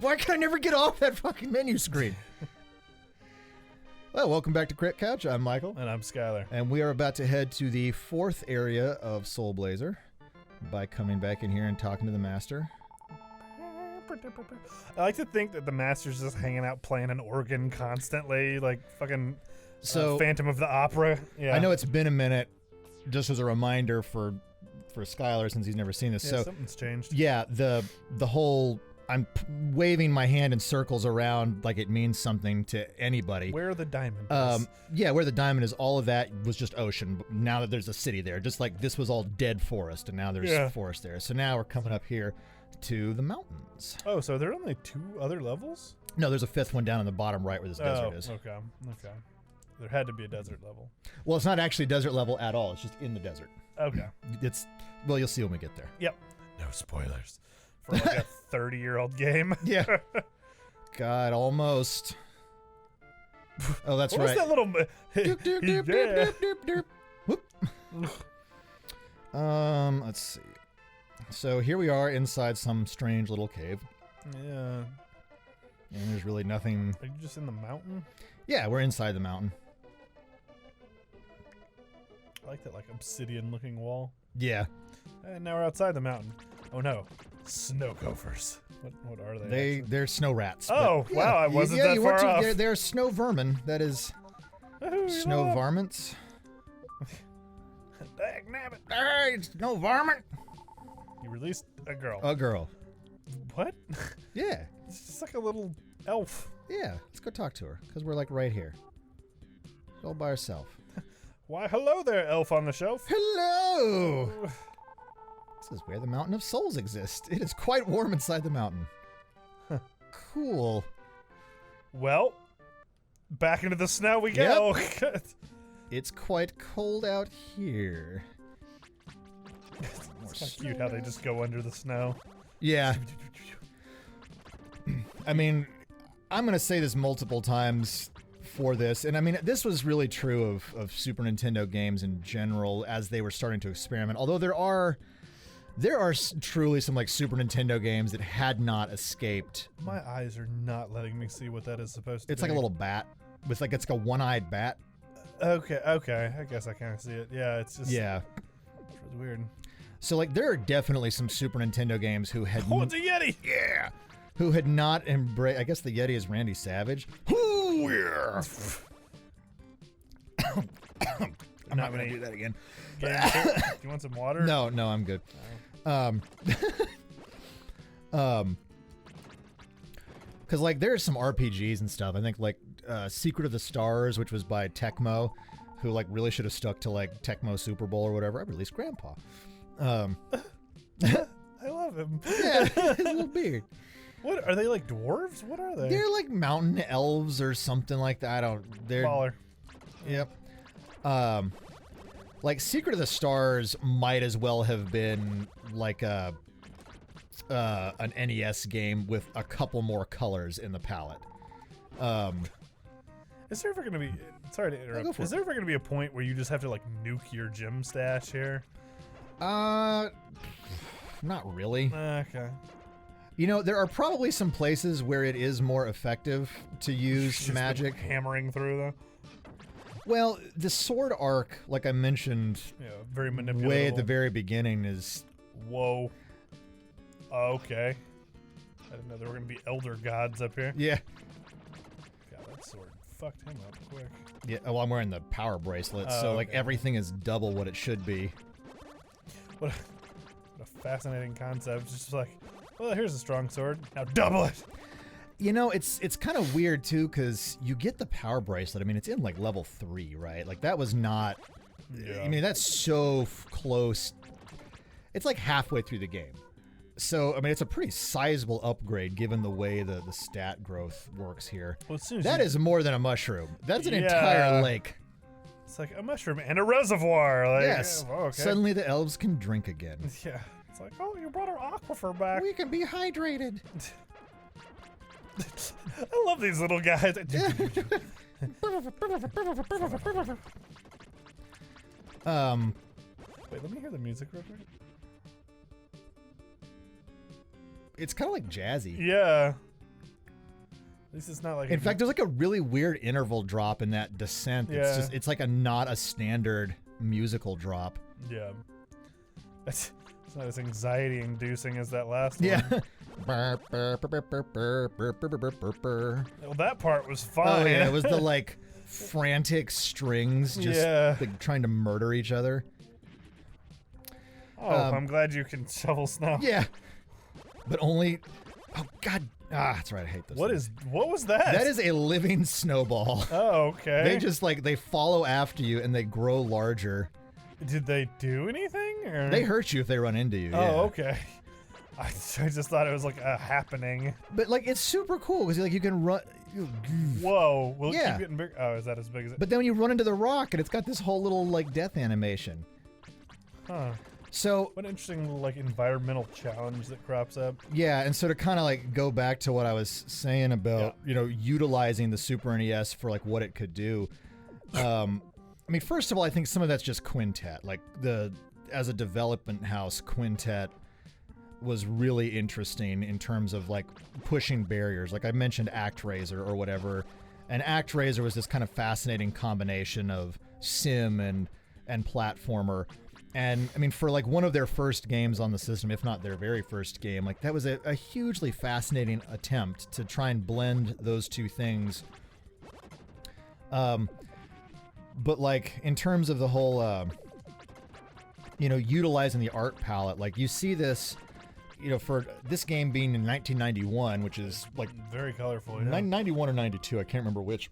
Why can I never get off that fucking menu screen? Well, welcome back to Crit Couch. I'm Michael. And I'm Skylar. And we are about to head to the 4th area of Soul Blazer by coming back in here and talking to the Master. I like to think that the Master's just hanging out playing an organ constantly, like fucking Phantom of the Opera. Yeah. I know it's been a minute, just as a reminder for Skylar since he's never seen this. Yeah, so something's changed. Yeah, the whole waving my hand in circles around like it means something to anybody. Where the diamond is. Yeah, where the diamond is, all of that was just ocean. Now that there's a city there, just like this was all dead forest, and now there's forest there. So now we're coming up here to the mountains. Oh, so there are only 2 other levels? No, there's a 5th one down in the bottom right where this desert is. Okay. There had to be a desert level. Well, it's not actually a desert level at all. It's just in the desert. Okay. Well, you'll see when we get there. Yep. No spoilers. For like a 30-year-old game. Yeah. God, almost. Oh, that's what right. Was that little... Doop, doop, doop, doop, doop, doop, doop. Whoop. Let's see. So here we are inside some strange little cave. Yeah. And there's really nothing. Are you just in the mountain? Yeah, we're inside the mountain. I like that like obsidian-looking wall. Yeah. And now we're outside the mountain. Oh no, snow gophers. What are they? They're snow rats. Oh but, wow, I wasn't that far off. They're snow vermin. That is snow varmints. Dagnabbit. Hey, it's snow varmint. You released a girl. A girl. What? Yeah. It's just like a little elf. Yeah, let's go talk to her because we're like right here. She's all by herself. Why, hello there, elf on the shelf. Hello. This is where the Mountain of Souls exists. It is quite warm inside the mountain. Cool. Well, back into the snow we go. Yep. It's quite cold out here. It's kind of cute how they just go under the snow. Yeah. I mean, I'm going to say this multiple times for this, and I mean, this was really true of Super Nintendo games in general as they were starting to experiment, although there are truly some like Super Nintendo games that had not escaped. My eyes are not letting me see what that is supposed to be. It's like a little bat with like, it's like a one-eyed bat. Okay, I guess I kind of see it. Yeah, it's just... Yeah. It's really weird. So like, there are definitely some Super Nintendo games who had... Oh, it's a Yeti! Yeah! Who had not embraced... I guess the Yeti is Randy Savage. Ooh, yeah! I'm not going to do that again. Do you want some water? No, I'm good. Oh. Because like there's some RPGs and stuff. I think like Secret of the Stars, which was by Tecmo, who like really should have stuck to like Tecmo Super Bowl or whatever. I released Grandpa. I love him. Yeah, his little beard. What are they, like dwarves? What are they? They're like mountain elves or something like that. They're Baller. Yep. Like Secret of the Stars might as well have been like an NES game with a couple more colors in the palette. Is there ever going to be... Sorry to interrupt. Is there ever going to be a point where you just have to like nuke your gym stash here? Not really. Okay. You know, there are probably some places where it is more effective to use Just magic. Hammering through them. Well, the sword arc, like I mentioned, Yeah, very manipulative. way at the very beginning is... Whoa. Okay. I didn't know there were going to be elder gods up here. Yeah. God, that sword fucked him up quick. Yeah, well, I'm wearing the power bracelet, so like okay. everything is double what it should be. What a fascinating concept. It's just like, well, here's a strong sword. Now double it. You know, it's kind of weird too, because you get the power bracelet. I mean, it's in like level 3, right? Like that was not. Yeah. I mean, that's so close. It's like halfway through the game. So I mean, it's a pretty sizable upgrade given the way the stat growth works here. Well, as soon as that is more than a mushroom. That's an entire lake. It's like a mushroom and a reservoir. Like, Yes. Oh, okay. Suddenly the elves can drink again. Yeah. It's like, oh, you brought our aquifer back. We can be hydrated. I love these little guys. Wait, let me hear the music real quick. It's kind of like jazzy. Yeah. least it's not like. In fact, there's like a really weird interval drop in that descent. Yeah. It's like not a standard musical drop. Yeah. It's not as anxiety-inducing as that last Yeah. one. Well, that part was fun. Oh yeah, it was the like frantic strings just like, trying to murder each other. Oh, I'm glad you can shovel snow. Yeah. But only oh god. That's right, I hate this. What was that? That is a living snowball. Oh, okay. They just like they follow after you and they grow larger. Did they do anything? Or? They hurt you if they run into you. Oh, yeah. okay. I just thought it was like a happening. But like it's super cool because like you can run. Whoa! Will it Yeah. keep getting big? Oh, is that as big as it? But then when you run into the rock and it's got this whole little like death animation. Huh. So What an interesting little like environmental challenge that crops up. yeah, and so to kind of like go back to what I was saying about utilizing the Super NES for like what it could do. I mean, first of all, I think some of that's just Quintet. Like as a development house, Quintet was really interesting in terms of like pushing barriers. Like I mentioned ActRaiser or whatever, and ActRaiser was this kind of fascinating combination of sim and platformer. And I mean, for like one of their first games on the system, if not their very first game, like that was a hugely fascinating attempt to try and blend those two things. But like in terms of the whole, utilizing the art palette, like you see this, for this game being in 1991, which is like Very colorful. Yeah. 91 or 92, I can't remember which.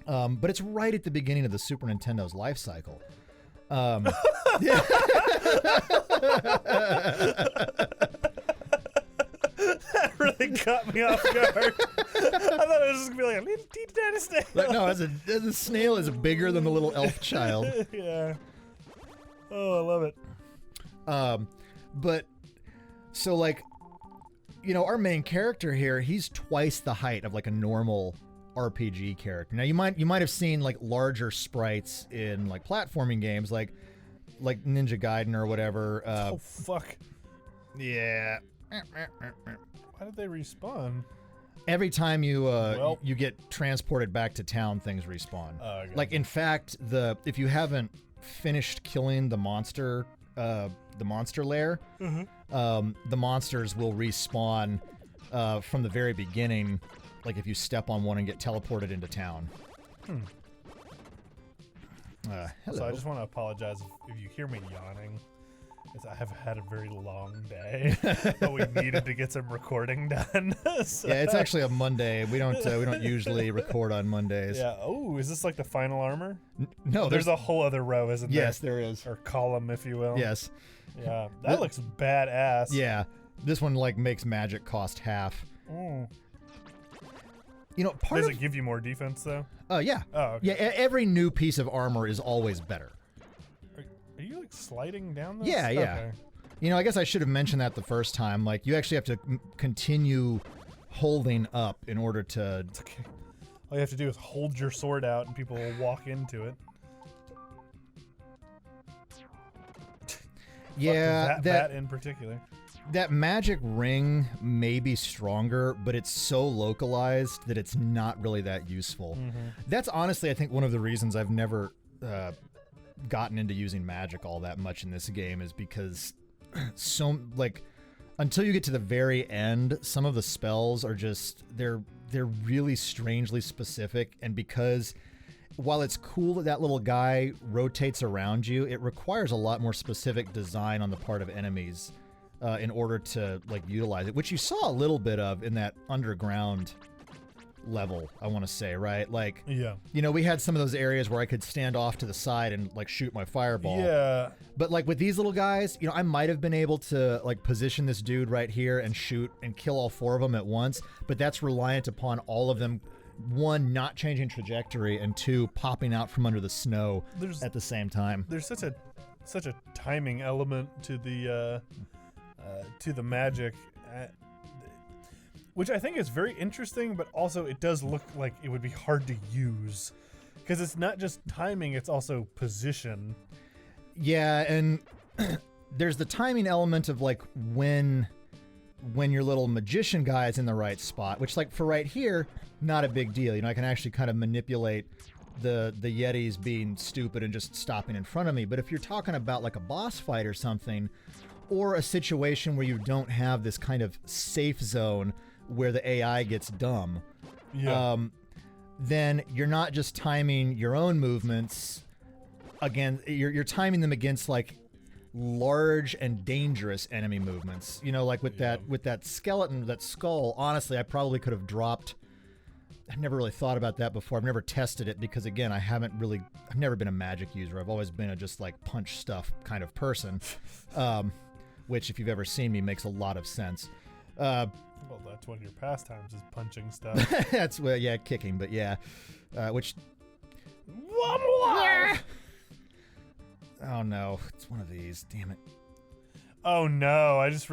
But it's right at the beginning of the Super Nintendo's life cycle. Yeah. That really caught me off guard. I thought it was just gonna be like a little teeny tiny snail. Like, no, the snail is bigger than the little elf child. Yeah. Oh, I love it. But so like, our main character here, he's twice the height of like a normal RPG character. Now you might have seen like larger sprites in like platforming games like Ninja Gaiden or whatever. Oh fuck. Yeah. Why did they respawn? Every time you get transported back to town, things respawn. Oh, okay. Like in fact, if you haven't finished killing the monster lair, the monsters will respawn from the very beginning. Like if you step on one and get teleported into town. Hello. So I just want to apologize if you hear me yawning. I have had a very long day, but we needed to get some recording done. So. Yeah, it's actually a Monday. We don't usually record on Mondays. Yeah. Oh, is this like the final armor? No, there's a whole other row, isn't there? Yes, there is. Or column, if you will. Yes. Yeah, that looks badass. Yeah, this one like makes magic cost half. Mm. Part Does of it give you more defense though? yeah. Oh, okay. Yeah. Every new piece of armor is always better. Are you like sliding down this? Yeah, yeah. Okay. I guess I should have mentioned that the first time. Like, you actually have to continue holding up in order to. It's okay. All you have to do is hold your sword out, and people will walk into it. Yeah, that in particular. That magic ring may be stronger, but it's so localized that it's not really that useful. Mm-hmm. That's honestly, I think, one of the reasons I've never gotten into using magic all that much in this game is because until you get to the very end, some of the spells are just they're really strangely specific, and because while it's cool that little guy rotates around you, it requires a lot more specific design on the part of enemies in order to like utilize it, which you saw a little bit of in that underground level, I want to say, right? Like, yeah, we had some of those areas where I could stand off to the side and like shoot my fireball. Yeah. But like with these little guys, I might have been able to like position this dude right here and shoot and kill all four of them at once, but that's reliant upon all of them, one, not changing trajectory, and two, popping out from under the snow at the same time. There's such a timing element to the magic. Which I think is very interesting, but also it does look like it would be hard to use. Because it's not just timing, it's also position. Yeah, and there's the timing element of like when when your little magician guy is in the right spot, which like for right here, not a big deal. You know, I can actually kind of manipulate the Yetis being stupid and just stopping in front of me. But if you're talking about like a boss fight or something, or a situation where you don't have this kind of safe zone where the AI gets dumb, then you're not just timing your own movements again, you're timing them against like large and dangerous enemy movements. You know, like with that skeleton, that skull, honestly, I probably could have dropped. I've never really thought about that before. I've never tested it because, again, I've never been a magic user. I've always been a just like punch stuff kind of person, which if you've ever seen me makes a lot of sense. Well, that's one of your pastimes is punching stuff. That's kicking, but which. Oh no, it's one of these. Damn it. Oh no, I didn't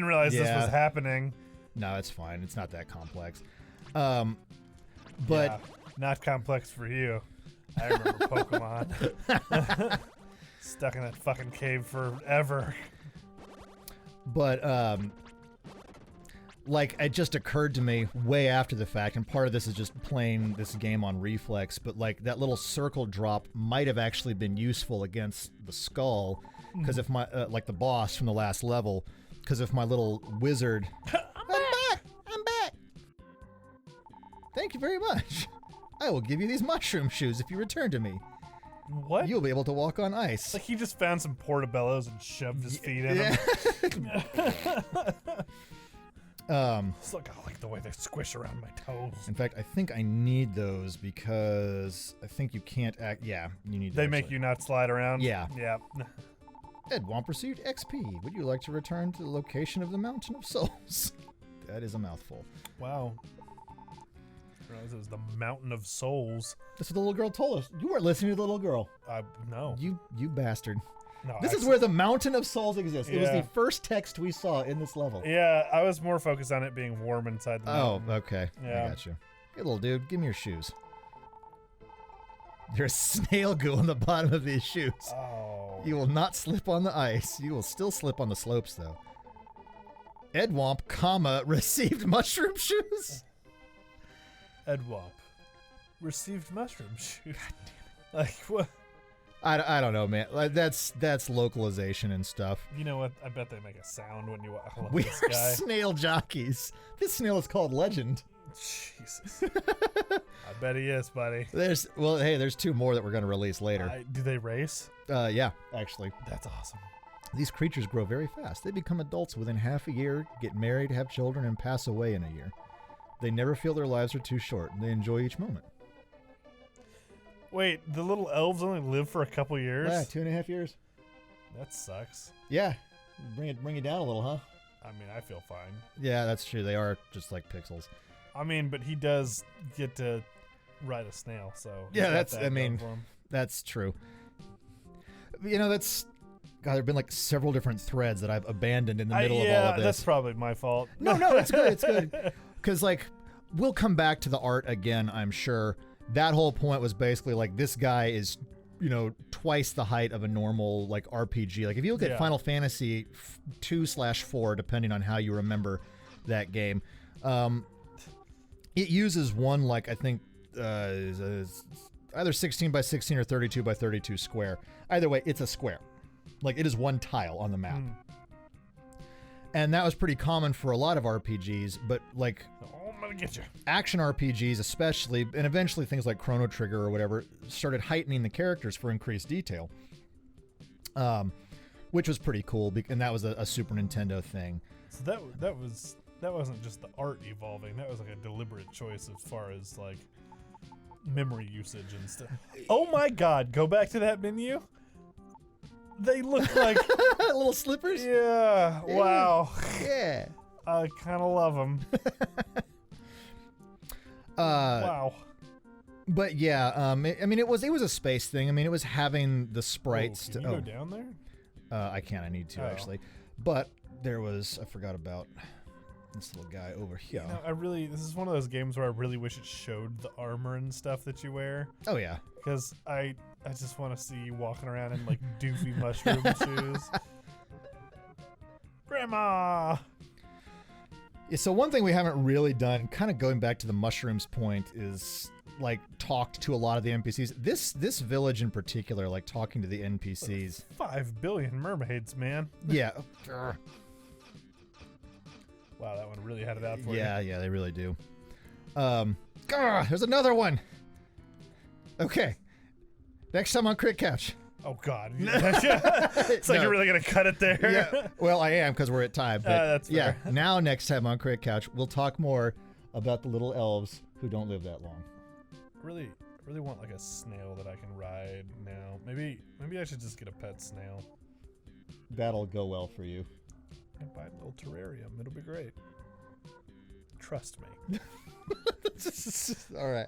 realize this was happening. No, it's fine. It's not that complex. But not complex for you. I remember Pokemon. Stuck in that fucking cave forever. But like it just occurred to me way after the fact, and part of this is just playing this game on reflex, but like that little circle drop might have actually been useful against the skull, because if my like the boss from the last level, because if my little wizard I'm back. Thank you very much. I will give you these mushroom shoes if you return to me. What? You'll be able to walk on ice. Like he just found some portobellos and shoved his feet in them. It's like, I like the way they squish around my toes. In fact, I think I need those because I think you can't act. Yeah, you need. They make you not slide around. Yeah. Yeah. Edwomp received XP. Would you like to return to the location of the Mountain of Souls? That is a mouthful. Wow. I realized it was the Mountain of Souls. That's what the little girl told us. You weren't listening to the little girl. No. You bastard. No, this is where the Mountain of Souls exists. Yeah. It was the first text we saw in this level. Yeah, I was more focused on it being warm inside the mountain. Oh, okay. Yeah. I got you. Hey, little dude, give me your shoes. There's snail goo on the bottom of these shoes. Oh. You will not slip on the ice. You will still slip on the slopes, though. Edwomp, received mushroom shoes? Edwomp received mushroom shoes. Like, what? I don't know, man. Like, that's localization and stuff. You know what? I bet they make a sound when you watch We this are guy. snail jockeys. This snail is called Legend. Jesus. I bet he is, buddy. There's two more that we're going to release later. Do they race? Yeah, actually. That's awesome. These creatures grow very fast. They become adults within half a year, get married, have children, and pass away in a year. They never feel their lives are too short. They enjoy each moment. Wait, the little elves only live for a couple years? Yeah, 2.5 years. That sucks. Yeah. Bring it down a little, huh? I mean, I feel fine. Yeah, that's true. They are just like pixels. I mean, but he does get to ride a snail, so yeah, that's true. You know, God, there have been like several different threads that I've abandoned in the middle of all of this. That's probably my fault. No, it's good. It's good. Because like we'll come back to the art again, I'm sure. That whole point was basically like this guy is, you know, twice the height of a normal like RPG. Like if you look at Final Fantasy 2/4, depending on how you remember that game, it uses one like I think either 16 by 16 or 32 by 32 square. Either way, it's a square. Like it is one tile on the map. And that was pretty common for a lot of RPGs, but like I'm gonna get you. Action RPGs especially, and eventually things like Chrono Trigger or whatever, started heightening the characters for increased detail. Which was pretty cool, and that was a Super Nintendo thing. So that wasn't just the art evolving, that was like a deliberate choice as far as like memory usage and stuff. Oh my god, go back to that menu. They look like little slippers. Yeah. Wow. Yeah. I kind of love them. Wow. But yeah, I mean, it was a space thing. I mean, it was having the sprites. Can you go down there? I can't. I need to actually. But there was. I forgot about this little guy over here. You know, this is one of those games where I really wish it showed the armor and stuff that you wear. Oh yeah. Because I just want to see you walking around in like doofy mushroom shoes. Grandma. So one thing we haven't really done, kind of going back to the mushrooms point, is like talked to a lot of the NPCs. This village in particular, like talking to the NPCs. 5 billion mermaids, man. Yeah. Wow, that one really had it out for Yeah, you. yeah, they really do. There's another one. Okay. Next time on Crit Couch. Oh God. It's like No. you're really gonna cut it there. Yeah. Well, I am because we're at time. But That's yeah. fair. Now next time on Crit Couch, we'll talk more about the little elves who don't live that long. Really want like a snail that I can ride now. Maybe I should just get a pet snail That'll go well for you. and buy a little terrarium. It'll be great. Trust me. All right.